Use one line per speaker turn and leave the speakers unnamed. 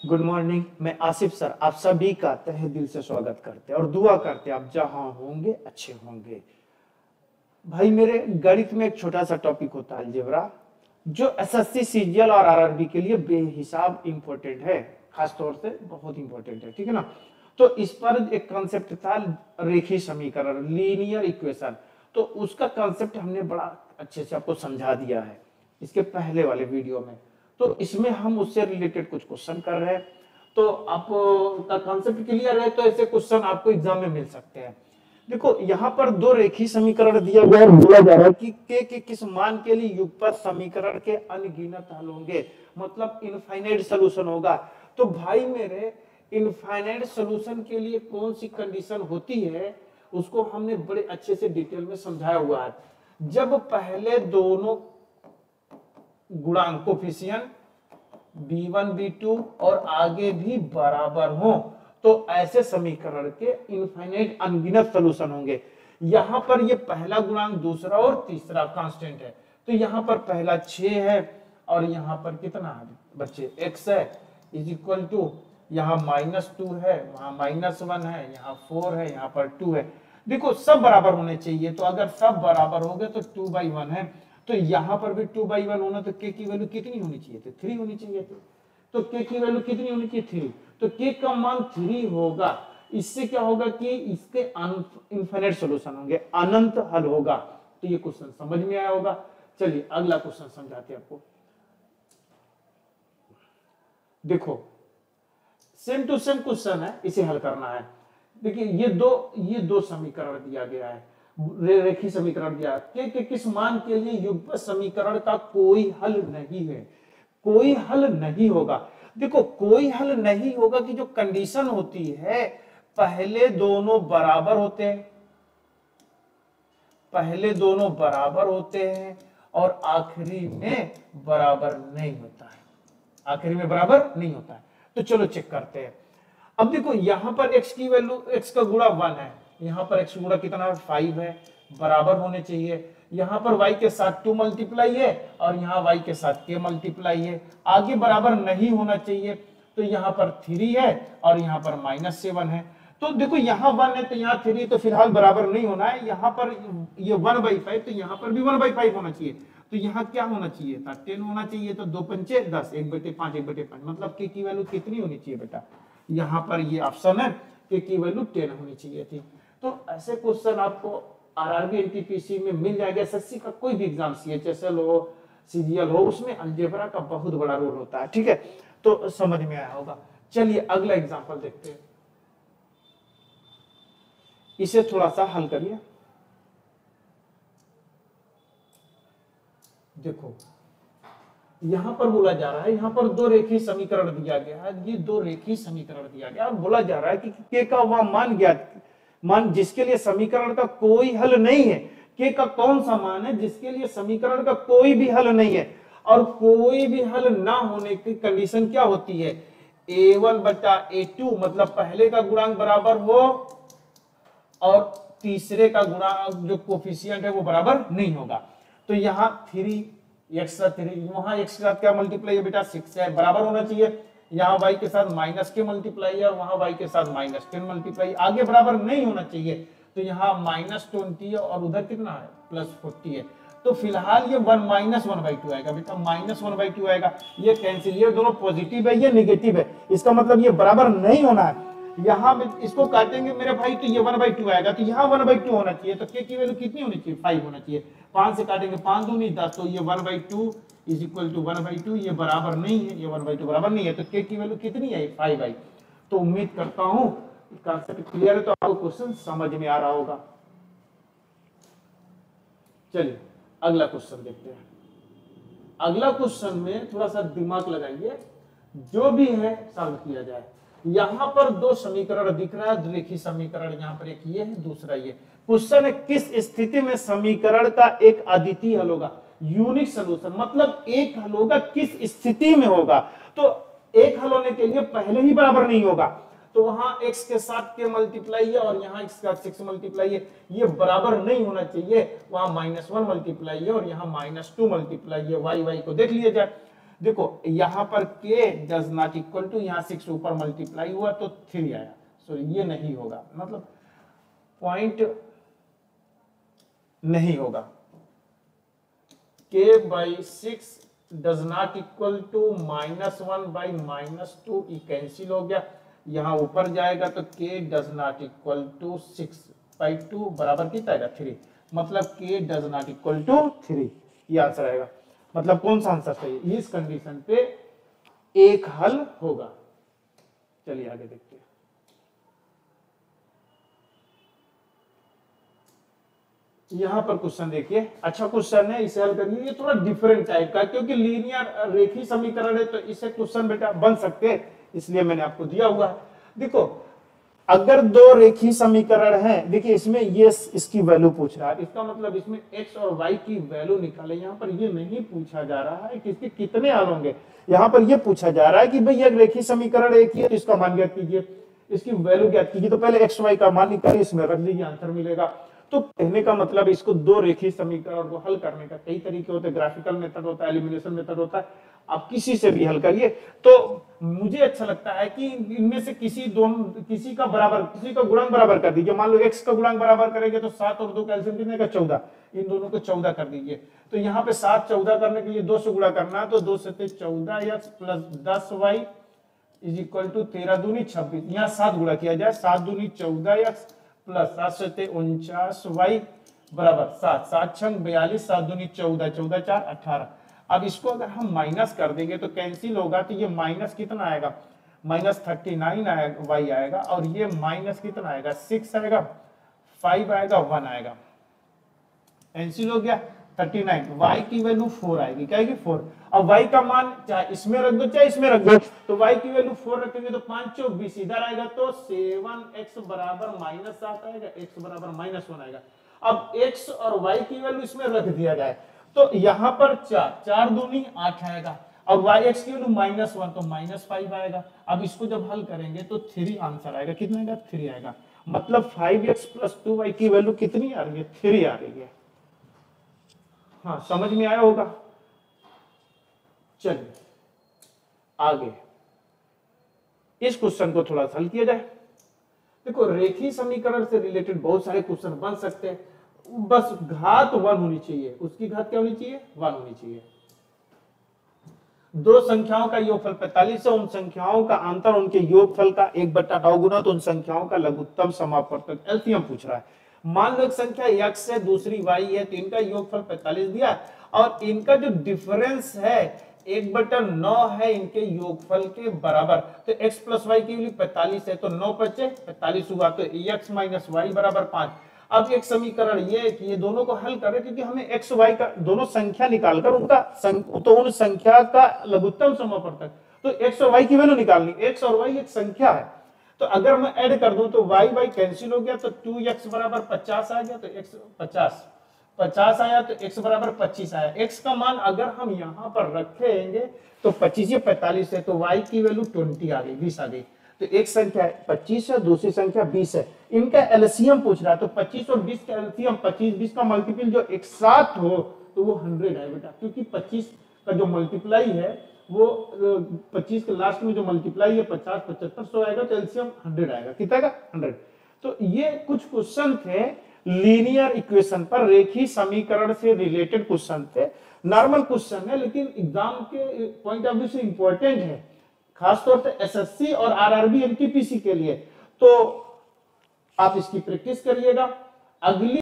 Good morning. मैं Asif sir आप सभी का तहे दिल से स्वागत करते हैं और दुआ करते हैं आप जहां होंगे अच्छे होंगे। भाई मेरे गणित में एक छोटा सा टॉपिक होता है अलजेब्रा, जो एसएससी सीजीएल और आरआरबी के लिए बेहिसाब इंपॉर्टेंट है, खास तौर से बहुत इंपॉर्टेंट है, ठीक है ना। तो इस पर एक कॉन्सेप्ट था रेखीय समीकरण, लीनियर इक्वेशन। तो उसका कॉन्सेप्ट हमने बड़ा अच्छे से आपको समझा दिया है इसके पहले वाले वीडियो में। तो इसमें हम उससे रिलेटेड कुछ क्वेश्चन कर रहे हैं, तो आपका कॉन्सेप्ट क्लियर है तो ऐसे क्वेश्चन आपको एग्जाम में मिल सकते हैं। देखो यहाँ पर दो रेखीय समीकरण दिया गया है, बोला जा रहा है कि के के किस मान के लिए युगपत समीकरण के अनगिनत हल होंगे, मतलब इनफाइनाइट सॉल्यूशन होगा। तो भाई मेरे इनफाइनाइट सॉल्यूशन के लिए कौन सी कंडीशन होती है उसको हमने बड़े अच्छे से डिटेल में समझाया हुआ है। जब पहले दोनों गुणांक कोफिशिएंट b1 b2 और आगे भी बराबर हो तो ऐसे समीकरण के इनफाइनाइट अनगिनत सॉल्यूशन होंगे। यहां पर ये पहला गुणांक, दूसरा और तीसरा कांस्टेंट है। तो यहां पर पहला 6 है और यहां पर कितना है बच्चे x है, इज इक्वल टू यहां -2 है, वहां -1 है, यहां 4 है, यहां पर 2 है। देखो सब बराबर होने चाहिए, तो अगर सब बराबर हो गए तो 2/1 है। तो यहां पर भी 2/1 होना, तो k की वैल्यू कितनी होनी चाहिए थी? 3 होनी चाहिए थी। तो k की वैल्यू कितनी होनी चाहिए? 3। तो k का मान 3 होगा। इससे क्या होगा कि इसके इनफिनिट सॉल्यूशन होंगे, अनंत हल होगा। तो ये क्वेश्चन समझ में आया होगा। चलिए अगला क्वेश्चन समझाते हैं आपको। देखो सेम टू सेम क्वेश्चन है, इसे हल करना है। देखिए ये दो समीकरण दिया गया है, रेखीय समीकरण दिया है कि किस मान के लिए युग्म समीकरण का कोई हल नहीं है, कोई हल नहीं होगा। देखो कोई हल नहीं होगा कि जो कंडीशन होती है पहले दोनों बराबर होते हैं, पहले दोनों बराबर होते हैं और आखिरी में बराबर नहीं होता है, आखिरी में बराबर नहीं होता है। तो चलो चेक करते हैं। अब देखो यहां पर x की वैल्यू, x का गुणा 1 है, यहां पर x गुणा कितना है? 5 है, बराबर होने चाहिए। यहां पर y के साथ 2 मल्टीप्लाई है और यहां y के साथ k मल्टीप्लाई है, आगे बराबर नहीं होना चाहिए। तो यहां पर 3 है और यहां पर -7 है। तो देखो यहां 1 है तो यहां 3, तो फिलहाल बराबर नहीं होना है। यहां पर ये 1/5, तो यहां पर भी 1/5 होना चाहिए। तो यहाँ क्या होना चाहिए था? 10 होना चाहिए। तो 2 पंचे 10, 1/5 1/5, मतलब k की वैल्यू कितनी होनी चाहिए बेटा? यहाँ पर ये ऑप्शन है k की वैल्यू 10 होनी चाहिए थी। तो ऐसे क्वेश्चन आपको आरआरबी एनटीपीसी में मिल जाएगा। एसएससी का कोई भी एग्जाम, सीएचएसएल हो, सीजीएल हो, उसमें अलजेब्रा का बहुत बड़ा रोल होता है, ठीक है। तो समझ में आया होगा। चलिए अगला एग्जांपल देखते हैं, इसे थोड़ा सा हल करिए। देखो यहां पर बोला जा रहा है, यहां पर दो रेखीय समीकरण दिया गया है, ये दो रेखीय समीकरण दिया गया और बोला जा रहा है कि k का वह मान ज्ञात, मान जिसके लिए समीकरण का कोई हल नहीं है। k का कौन सा मान है जिसके लिए समीकरण का कोई भी हल नहीं है? और कोई भी हल ना होने की कंडीशन क्या होती है? a1/a2, मतलब पहले का गुणांक बराबर हो और तीसरे का गुणांक जो कोफिशिएंट है वो बराबर नहीं होगा। तो यहाँ 3 x का 3, वहां x के साथ क्या मल्टीप्लाई है बेटा? 6 है, बराबर होना चाहिए। यहाँ y के साथ -k मल्टीप्लाई है और वहां y के साथ -10 मल्टीप्लाई, आगे बराबर नहीं होना चाहिए। तो यहाँ -20 है और उधर कितना है? +40 है। तो फिलहाल ये 1 आएगा बेटा, -1/2 आएगा। ये कैंसिल, ये दोनों पॉजिटिव है, ये निगेटिव है, इसका मतलब ये बराबर नहीं होना है। यहाँ इसको काटेंगे मेरे भाई तो ये 1/2 आएगा, तो यहाँ 1/2 होना चाहिए। तो k की वैल्यू कितनी होनी चाहिए? 5 होना चाहिए। 5 से काटेंगे 5 दूनी 10, तो ये 1/2 इज इक्वल टू 1/2, ये बराबर नहीं है, ये 1/2 बराबर नहीं है। तो k की वैल्यू कितनी है? 5 आई। तो उम्मीद करता हूं कॉन्सेप्ट क्लियर है, तो आपको क्वेश्चन समझ में आ रहा होगा। चलिए अगला क्वेश्चन देखते हैं। अगला क्वेश्चन में थोड़ा सा दिमाग लगाइए, जो भी है सॉल्व किया जाए। यहां पर दो समीकरण दिख रहा है, रेखीय समीकरण, यहां पर एक ये है, दूसरा ये। क्वेश्चन है किस स्थिति में समीकरण का एक अद्वितीय हल होगा? यूनिक सॉल्यूशन, मतलब एक हल होगा, किस स्थिति में होगा? तो एक हल होने के लिए पहले ही बराबर नहीं होगा, तो वहां x के साथ k मल्टीप्लाई है और यहाँ x का 6 मल्टीप्लाई है, ये बराबर नहीं होना चाहिए। वहां -1 मल्टीप्लाई है और यहाँ -2 मल्टीप्लाई है। y को देख लिया जाए। देखो यहां पर k does not equal to, यहां 6 ऊपर मल्टीप्लाई हुआ तो 3 आया, सो ये नहीं होगा, मतलब पॉइंट नहीं होगा। k by 6 does not equal to -1 by -2, ये कैंसिल हो गया, यहां ऊपर जाएगा तो k does not equal to 6 by 2 बराबर कितना आएगा 3, मतलब k does not equal to 3, ये आंसर आएगा। मतलब कौन सा आंसर सही है, इस कंडीशन पे एक हल होगा। चलिए आगे देखते हैं। यहां पर क्वेश्चन देखिए, अच्छा क्वेश्चन है, इसे हल करिए। ये थोड़ा डिफरेंट टाइप का, क्योंकि लीनियर रेखीय समीकरण है तो इसे क्वेश्चन बेटा बन सकते हैं, इसलिए मैंने आपको दिया हुआ है। देखो अगर दो रेखीय समीकरण हैं, देखिए इसमें ये इसकी वैल्यू पूछ रहा है, इसका मतलब इसमें x और y की वैल्यू निकाले। यहाँ पर ये नहीं पूछा जा रहा है कि इसके कितने हल होंगे, यहाँ पर ये पूछा जा रहा है कि भाई एक रेखीय समीकरण एक ही है तो इसका मान ज्ञात कीजिए, इसकी वैल्यू ज्ञात कीजिए। तो पहले x y का मान निकालिए, इसमें रख लीजिए, आंसर मिलेगा। तो कहने का मतलब इसको दो रेखीय समीकरण को हल करने का कई तरीके होते हैं, ग्राफिकल मेथड होता है, एलिमिनेशन मेथड होता है, आप किसी से भी हल करिए। तो मुझे अच्छा लगता है कि इनमें से किसी का बराबर, किसी का गुणांक बराबर कर दीजिए। मान लो x का गुणांक बराबर करेंगे तो 7 और 2 का एलसीएम कितने का 14, इन दोनों को 14 कर दीजिए। तो यहाँ पे 7 14 करने के लिए 2 से गुणा करना है, तो 2 से 14x plus 10y is equal to 13 दूनी 26, यहाँ 7 गुणा किया जाए, 7 दूनी 14x प्लस 7 से 49y बराबर 7, 7 छंग 42, 7 दूनी 14, 14 4 18। अब इसको अगर हम माइनस कर देंगे तो कैंसिल होगा, तो ये माइनस कितना आएगा, -39 आएगा, y आएगा, और ये माइनस कितना आएगा 6 आएगा, 5 आएगा, 1 आएगा, कैंसिल हो गया 39, y की वैल्यू 4 आएगी, क्या आएगी 4। अब y का मान चाहे इसमें रख दो चाहे इसमें रख दो, तो y की वैल्यू 4 रखेंगे तो 5 चौक 20 इधर आएगा, तो 7x बराबर -7 आएगा, x बराबर -1 आएगा। अब x और y की वैल्यू इसमें रख दिया जाए तो यहाँ पर 4 दूनी 8 आएगा, और y(x) की वैल्यू -1 तो -5 आएगा। अब इसको जब हल करेंगे तो 3 आंसर आएगा, कितना आएगा 3 आएगा, मतलब 5x प्लस 2y की वैल्यू कितनी आ रही है 3 आ रही है। हाँ समझ में आया होगा। चलिए आगे इस क्वेश्चन को थोड़ा सा हल किया जाए। देखो रेखीय समीकरण से रिलेटेड बहुत सारे क्वेश्चन बन सकते हैं, बस घात 1 होनी चाहिए, उसकी घात क्या होनी चाहिए 1 होनी चाहिए। दो संख्याओं का योगफल 45 है, उन संख्याओं का अंतर उनके योगफल का 1/9 गुना, तो उन संख्याओं का लघुत्तम समापवर्तक एलसीएम पूछ रहा है। मान लो एक संख्या x है दूसरी y है, तो इनका योगफल 45 दिया, और इनका जो डिफरेंस है 1/9 है इनके योगफल के बराबर, तो x प्लस y की वैल्यू 45 है, तो 9 बचे 45 हुआ, तो x माइनस y बराबर 5। अब एक समीकरण ये है कि ये दोनों को हल करें, क्योंकि हमें x y का दोनों संख्या निकालकर उन संख्या का लघुत्तम समापवर्तक, तो x और y की वैल्यू निकालनी, x और y एक संख्या है, तो अगर मैं ऐड कर दूं तो y y कैंसिल हो गया, तो 2x बराबर 50 आ गया, तो x 50 आया, तो x बराबर 25 आया। x का मान अगर हम यहां पर रखेंगे तो 25 ये 45 है, तो y की वैल्यू 20 आ गई, 20 आ गई। तो एक संख्या 25 है, दूसरी संख्या 20 है, इनका एलसीएम पूछ रहा है, तो 25 और 20 का एलसीएम 25 20 का मल्टीपल जो एक साथ हो तो वो 100 है बेटा, क्योंकि 25 का जो मल्टीप्लाई है वो 25 के लास्ट में जो मल्टीप्लाई है 50 75 100 आएगा, तो एलसीएम 100 आएगा, कितना आएगा 100। तो ये कुछ क्वेश्चन थे लीनियर इक्वेशन पर, रेखीय समीकरण से रिलेटेड क्वेश्चन थे, नॉर्मल क्वेश्चन है लेकिन एग्जाम के पॉइंट ऑफ व्यू से इंपॉर्टेंट है, खासतौर पे एसएससी और आरआरबी एनटीपीसी के लिए। तो आप इसकी प्रैक्टिस करिएगा। अगली